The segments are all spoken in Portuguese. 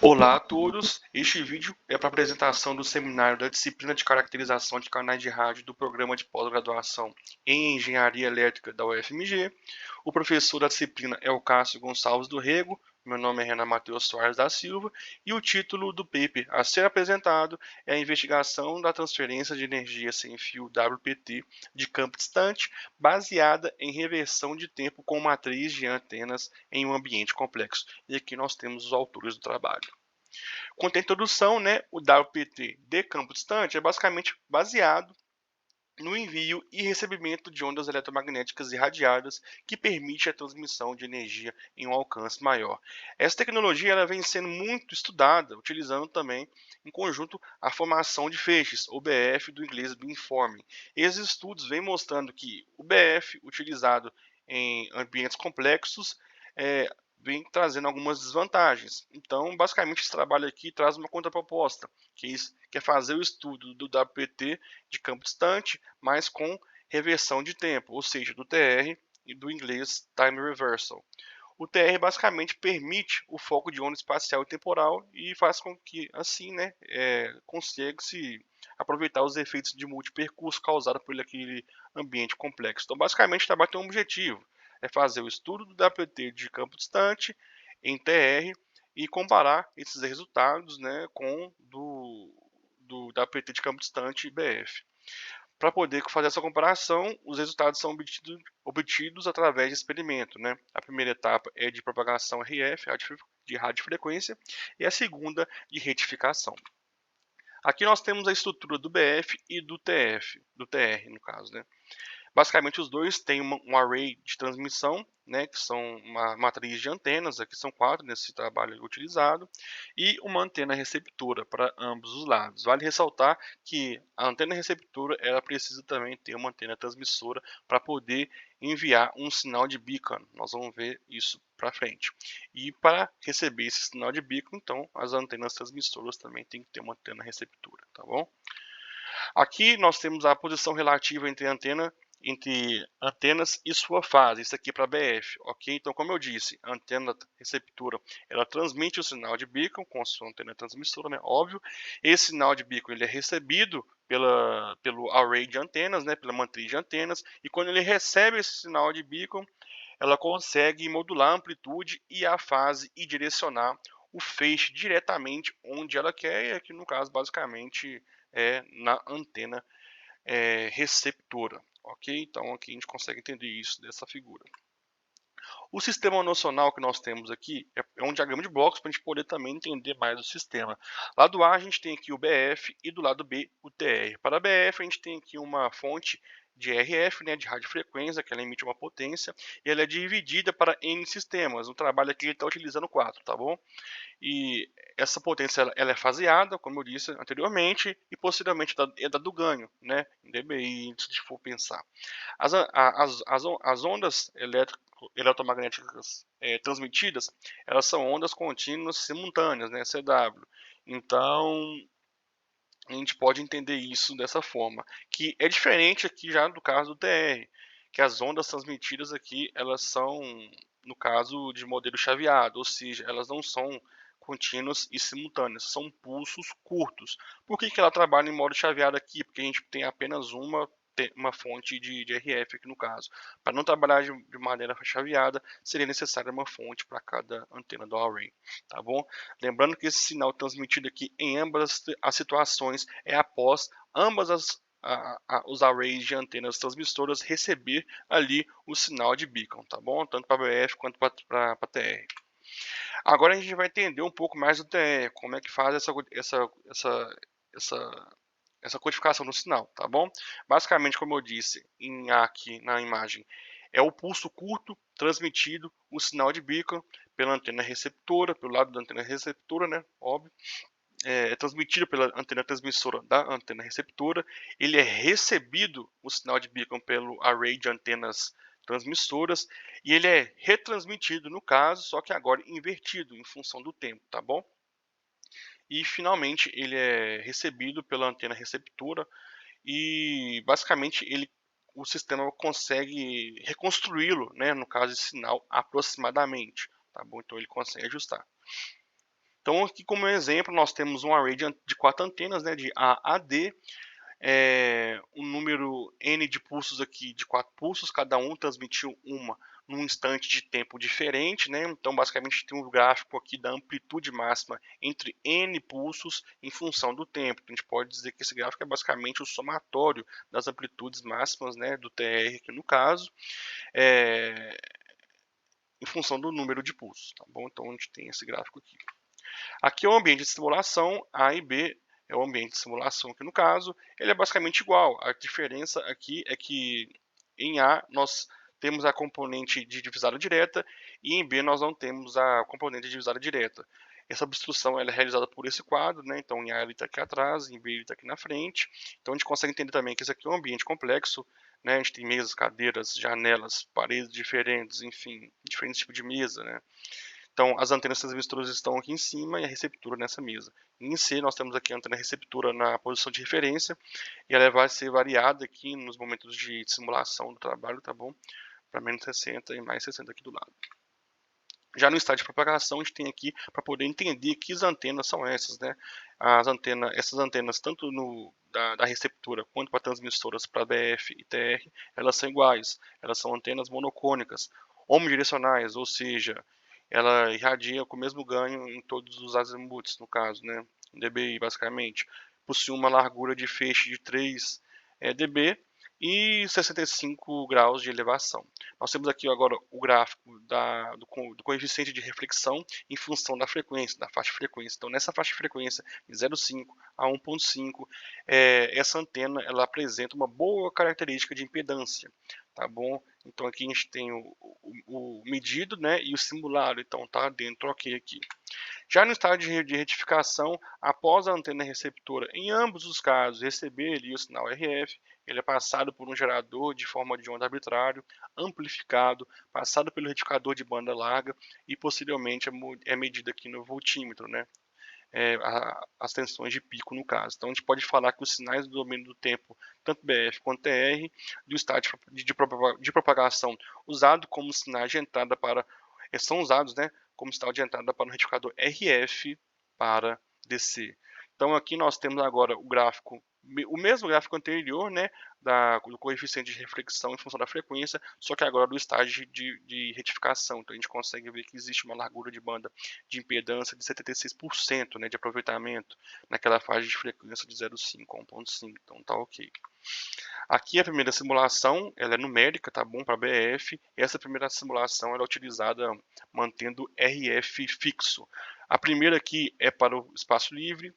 Olá a todos, este vídeo é para apresentação do seminário da disciplina de caracterização de canais de rádio do programa de pós-graduação em Engenharia Elétrica da UFMG. O professor da disciplina é o Cássio Gonçalves do Rego, meu nome é Renan Matheus Soares da Silva e o título do paper a ser apresentado é a investigação da transferência de energia sem fio WPT de campo distante baseada em reversão de tempo com matriz de antenas em um ambiente complexo. E aqui nós temos os autores do trabalho. Quanto à introdução, né, o WPT de campo distante é basicamente baseado no envio e recebimento de ondas eletromagnéticas irradiadas que permite a transmissão de energia em um alcance maior. Essa tecnologia ela vem sendo muito estudada, utilizando também em conjunto a formação de feixes, ou BF do inglês beamforming. Esses estudos vêm mostrando que o BF utilizado em ambientes complexos vem trazendo algumas desvantagens. Então, basicamente, esse trabalho aqui traz uma contraproposta, que é fazer o estudo do WPT de campo distante, mas com reversão de tempo, ou seja, do TR e do inglês Time Reversal. O TR basicamente permite o foco de onda espacial e temporal e faz com que, assim, consiga-se aproveitar os efeitos de multipercurso causados por aquele ambiente complexo. Então, basicamente, o trabalho tem um objetivo, é fazer o estudo do WPT de campo distante em TR e comparar esses resultados, né, com do WPT de campo distante BF. Para poder fazer essa comparação, os resultados são obtidos através de experimento. Né? A primeira etapa é de propagação RF, de radiofrequência, e a segunda de retificação. Aqui nós temos a estrutura do BF e do TR no caso. Né? Basicamente, os dois têm um array de transmissão, né, que são uma matriz de antenas, aqui são 4 nesse trabalho utilizado, e uma antena receptora para ambos os lados. Vale ressaltar que a antena receptora ela precisa também ter uma antena transmissora para poder enviar um sinal de beacon. Nós vamos ver isso para frente. E para receber esse sinal de beacon, então, as antenas transmissoras também têm que ter uma antena receptora, tá bom? Aqui nós temos a posição relativa entre antenas e sua fase, isso aqui para BF, ok? Então, como eu disse, a antena receptora, ela transmite o sinal de beacon com a sua antena transmissora, né? Óbvio. Esse sinal de beacon ele é recebido pelo array de antenas, né? Pela matriz de antenas, e quando ele recebe esse sinal de beacon, ela consegue modular a amplitude e a fase e direcionar o feixe diretamente onde ela quer, e aqui no caso, basicamente, é na antena receptora, ok? Então aqui a gente consegue entender isso dessa figura. O sistema nocional que nós temos aqui é um diagrama de blocos para a gente poder também entender mais o sistema. Lado A a gente tem aqui o BF e do lado B o TR. Para a BF a gente tem aqui uma fonte de RF, né, de radiofrequência, que ela emite uma potência, e ela é dividida para N sistemas. O trabalho aqui ele está utilizando 4, tá bom? E essa potência ela é faseada, como eu disse anteriormente, e posteriormente é da do ganho, né, em dBi, se for pensar. As ondas eletromagnéticas transmitidas, elas são ondas contínuas simultâneas, né, CW. Então, a gente pode entender isso dessa forma, que é diferente aqui já do caso do TR, que as ondas transmitidas aqui, elas são, no caso de modelo chaveado, ou seja, elas não são contínuas e simultâneas, são pulsos curtos. Por que ela trabalha em modo chaveado aqui? Porque a gente tem apenas uma fonte de RF aqui no caso. Para não trabalhar de maneira chaveada, seria necessária uma fonte para cada antena do array, tá bom? Lembrando que esse sinal transmitido aqui em ambas as situações é após ambas os arrays de antenas transmissoras receber ali o sinal de beacon, tá bom? Tanto para BF quanto para TR. Agora a gente vai entender um pouco mais do TR, como é que faz essa codificação do sinal, tá bom? Basicamente, como eu disse aqui na imagem, é o pulso curto transmitido o sinal de beacon pela antena receptora, pelo lado da antena receptora, né? Óbvio. É transmitido pela antena transmissora da antena receptora. Ele é recebido o sinal de beacon pelo array de antenas transmissoras e ele é retransmitido no caso, só que agora invertido em função do tempo, tá bom? E finalmente ele é recebido pela antena receptora e basicamente o sistema consegue reconstruí-lo, né, no caso de sinal aproximadamente, tá bom? Então ele consegue ajustar. Então, aqui como exemplo, nós temos um array de 4 antenas, né, de A a D, um número N de pulsos aqui, de 4 pulsos, cada um transmitiu uma num instante de tempo diferente, né? Então, basicamente, tem um gráfico aqui da amplitude máxima entre N pulsos em função do tempo. A gente pode dizer que esse gráfico é basicamente o somatório das amplitudes máximas, né, do TR aqui no caso, em função do número de pulsos, tá bom? Então, a gente tem esse gráfico aqui. Aqui é o ambiente de simulação, A e B é o ambiente de simulação aqui no caso, ele é basicamente igual. A diferença aqui é que em A nós temos a componente de divisada direta e em B nós não temos a componente de divisada direta. Essa obstrução ela é realizada por esse quadro, né? Então em A ele está aqui atrás, em B ele está aqui na frente. Então a gente consegue entender também que esse aqui é um ambiente complexo, né? A gente tem mesas, cadeiras, janelas, paredes diferentes, enfim, diferentes tipos de mesa, né? Então, as antenas transistoras estão aqui em cima e a receptora nessa mesa. Em C, nós temos aqui a antena receptora na posição de referência e ela vai ser variada aqui nos momentos de simulação do trabalho, tá bom? Para menos 60 e mais 60 aqui do lado. Já no estágio de propagação, a gente tem aqui para poder entender que antenas são essas, né? Essas antenas, tanto da receptora quanto para transmissoras para BF e TR, elas são iguais. Elas são antenas monocônicas, omnidirecionais, ou seja, ela irradia com o mesmo ganho em todos os azimuths, no caso, né? dBi, basicamente. Possui uma largura de feixe de 3 dB e 65 graus de elevação. Nós temos aqui agora o gráfico do coeficiente de reflexão em função da frequência, da faixa de frequência. Então, nessa faixa de frequência de 0,5 a 1,5, essa antena ela apresenta uma boa característica de impedância, tá bom? Então, aqui a gente tem o medido, né, e o simulado. Então, tá dentro ok aqui. Já no estágio de retificação, após a antena receptora, em ambos os casos, receber ali o sinal RF, ele é passado por um gerador de forma de onda arbitrário, amplificado, passado pelo retificador de banda larga e posteriormente é medido aqui no voltímetro, né? As tensões de pico no caso. Então a gente pode falar que os sinais do domínio do tempo, tanto BF quanto TR, do estágio de propagação usado como sinais de entrada para são usados, né, como sinal de entrada para o retificador RF para DC. Então aqui nós temos agora o gráfico, o mesmo gráfico anterior, né, do coeficiente de reflexão em função da frequência, só que agora do estágio de retificação. Então a gente consegue ver que existe uma largura de banda de impedância de 76%, né, de aproveitamento naquela faixa de frequência de 0,5 a 1,5. Então tá ok. Aqui a primeira simulação, ela é numérica, tá bom, para BF. Essa primeira simulação ela é utilizada mantendo RF fixo. A primeira aqui é para o espaço livre,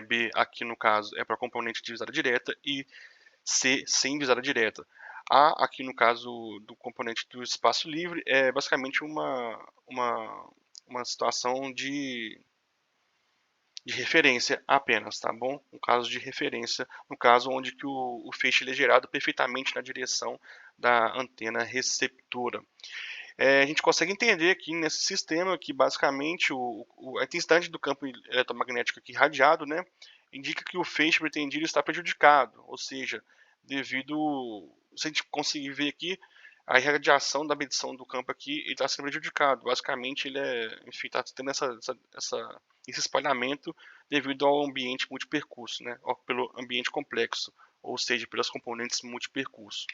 B aqui no caso é para componente de visada direta e C sem visada direta. A aqui no caso do componente do espaço livre é basicamente uma situação de referência apenas, tá bom? Um caso de referência, no caso onde que o feixe ele é gerado perfeitamente na direção da antena receptora. A gente consegue entender aqui nesse sistema que basicamente a intensidade do campo eletromagnético aqui irradiado, né, indica que o feixe pretendido está prejudicado, ou seja, devido, se a gente conseguir ver aqui, a irradiação da medição do campo aqui está sendo prejudicado. Basicamente, ele enfim, está tendo esse espalhamento devido ao ambiente multipercurso, né, ou pelo ambiente complexo, ou seja, pelas componentes multipercurso.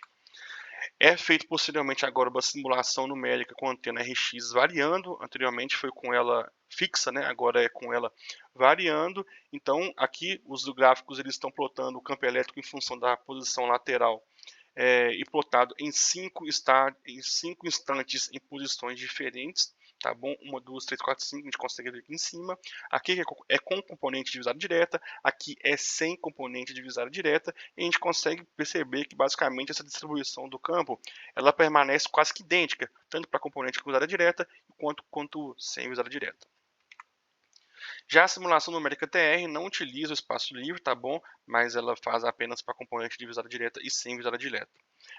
É feito posteriormente agora uma simulação numérica com antena RX variando, anteriormente foi com ela fixa, né? Agora é com ela variando. Então aqui os gráficos eles estão plotando o campo elétrico em função da posição lateral e plotado em 5 instantes em posições diferentes, tá bom? 1, 2, 3, 4, 5, a gente consegue ver aqui em cima. Aqui é com componente de visada direta, aqui é sem componente de visada direta, e a gente consegue perceber que basicamente essa distribuição do campo, ela permanece quase que idêntica, tanto para componente com visada direta, quanto sem visada direta. Já a simulação numérica TR não utiliza o espaço livre, tá bom? Mas ela faz apenas para componente de visada direta e sem visada direta.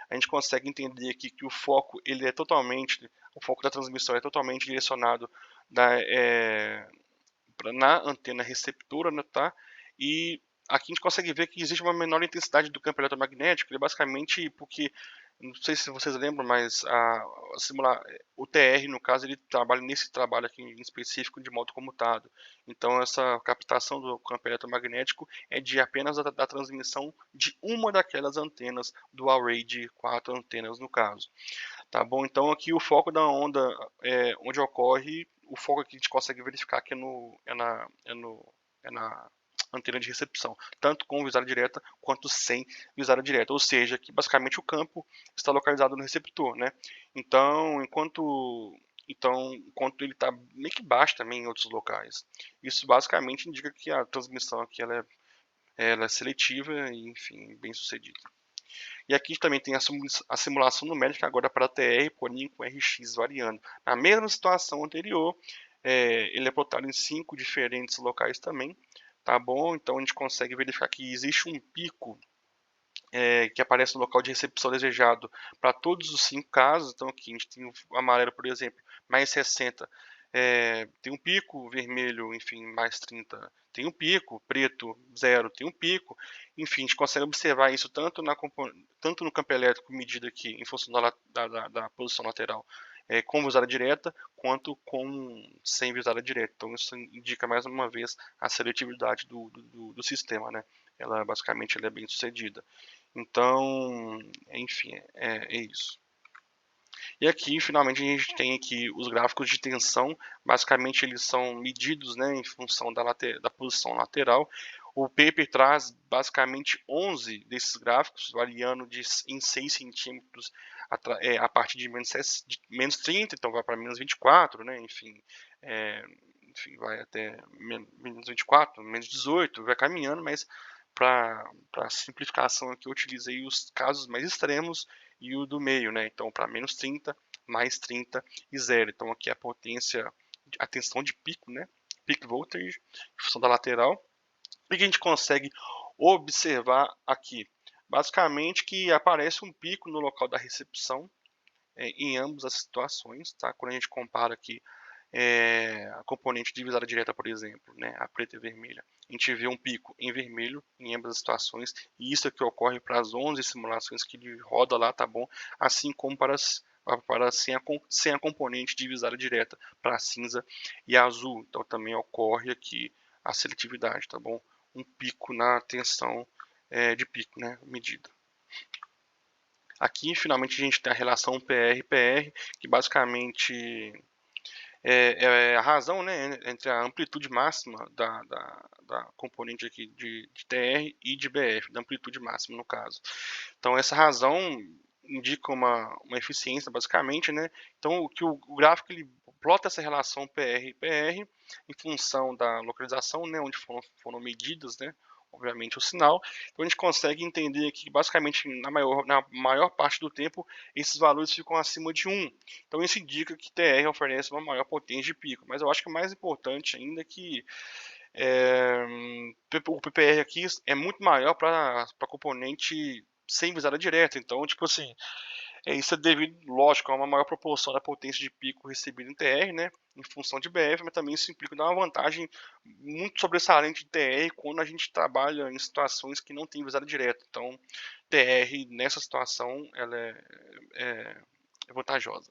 A gente consegue entender aqui que o foco o foco da transmissão é totalmente direcionado na antena receptora, né, tá? E aqui a gente consegue ver que existe uma menor intensidade do campo eletromagnético, basicamente porque Não sei se vocês lembram, mas o TR, no caso, ele trabalha nesse trabalho aqui em específico de modo comutado. Então, essa captação do campo eletromagnético é de apenas da transmissão de uma daquelas antenas do array de 4 antenas, no caso. Tá bom? Então, aqui o foco da onda, onde ocorre, o foco aqui a gente consegue verificar que é na antena de recepção, tanto com visada direta quanto sem visada direta, ou seja, que basicamente o campo está localizado no receptor, né? Enquanto ele está meio que baixo também em outros locais. Isso basicamente indica que a transmissão aqui ela é seletiva e, enfim, bem sucedida. E aqui também tem a simulação numérica agora para TR, porém com RX variando. Na mesma situação anterior, ele é plotado em 5 diferentes locais também, tá bom? Então a gente consegue verificar que existe um pico que aparece no local de recepção desejado para todos os 5 casos. Então aqui a gente tem o amarelo, por exemplo, mais 60. Tem um pico, vermelho, enfim, mais 30. Tem um pico, preto, 0, tem um pico. Enfim, a gente consegue observar isso tanto no campo elétrico medido aqui em função da posição lateral com visada direta, quanto sem visada direta. Então isso indica mais uma vez a seletividade do sistema, né? Ela basicamente ela é bem sucedida. Então, enfim, é isso. E aqui, finalmente, a gente tem aqui os gráficos de tensão. Basicamente, eles são medidos, né, em função da posição lateral. O paper traz basicamente 11 desses gráficos, variando em 6 centímetros a partir de menos 30, então vai para menos 24, né, enfim, vai até menos 24, menos 18, vai caminhando, mas para simplificação aqui eu utilizei os casos mais extremos e o do meio, né? Então, para menos 30, mais 30 e 0. Então, aqui a potência, a tensão de pico, né? Peak voltage, em função da lateral. E que a gente consegue observar aqui? Basicamente que aparece um pico no local da recepção em ambas as situações, tá? Quando a gente compara aqui a componente divisória direta, por exemplo, né, a preta e vermelha, a gente vê um pico em vermelho em ambas as situações, e isso é que ocorre para as 11 simulações que ele roda lá, tá bom? Assim como sem a componente divisória direta, para cinza e azul. Então também ocorre aqui a seletividade, tá bom? Um pico na tensão de pico, né, medida. Aqui, finalmente, a gente tem a relação PR-PR, que basicamente a razão, né, entre a amplitude máxima da componente aqui de TR e de BF, da amplitude máxima no caso. Então essa razão indica uma eficiência basicamente, né? Então o gráfico ele plota essa relação PR-PR em função da localização, né, onde foram medidas, né? Obviamente o sinal. Então a gente consegue entender que basicamente na maior parte do tempo esses valores ficam acima de 1. Então isso indica que TR oferece uma maior potência de pico. Mas eu acho que o mais importante ainda é que o PPR aqui é muito maior para componente sem visada direta. Então, tipo assim, isso é devido, lógico, a uma maior proporção da potência de pico recebida em TR, né, em função de BF, mas também isso implica uma vantagem muito sobressalente de TR quando a gente trabalha em situações que não tem visada direta. Então, TR nessa situação ela é vantajosa.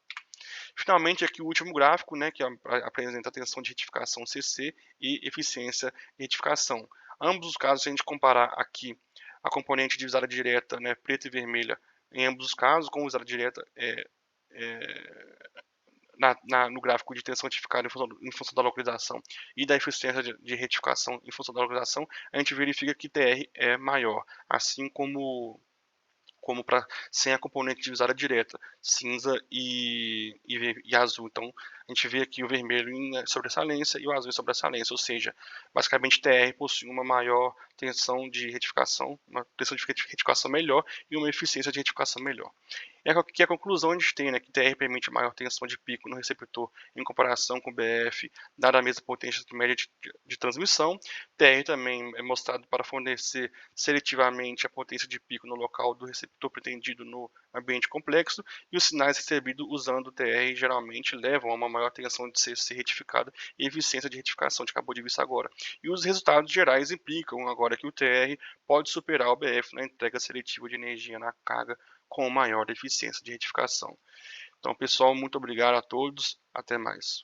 Finalmente, aqui o último gráfico, né, que apresenta a tensão de retificação CC e eficiência de retificação. Ambos os casos, se a gente comparar aqui a componente de visada direta, né, preta e vermelha, em ambos os casos, com visada direta no gráfico de tensão retificada em função da localização e da eficiência de retificação em função da localização, a gente verifica que TR é maior, assim como sem a componente divisória direta, cinza e azul. Então, a gente vê aqui o vermelho em sobressalência e o azul em sobressalência, ou seja, basicamente TR possui uma maior tensão de retificação, uma tensão de retificação melhor e uma eficiência de retificação melhor. E aqui a conclusão a gente tem, né, que TR permite maior tensão de pico no receptor em comparação com BF, dada a mesma potência média de transmissão. TR também é mostrado para fornecer seletivamente a potência de pico no local do receptor pretendido no ambiente complexo, e os sinais recebidos usando o TR geralmente levam a uma maior tensão de ser retificada e eficiência de retificação, a gente acabou de ver isso agora. E os resultados gerais implicam agora que o TR pode superar o BF na entrega seletiva de energia na carga com maior eficiência de retificação. Então, pessoal, muito obrigado a todos. Até mais.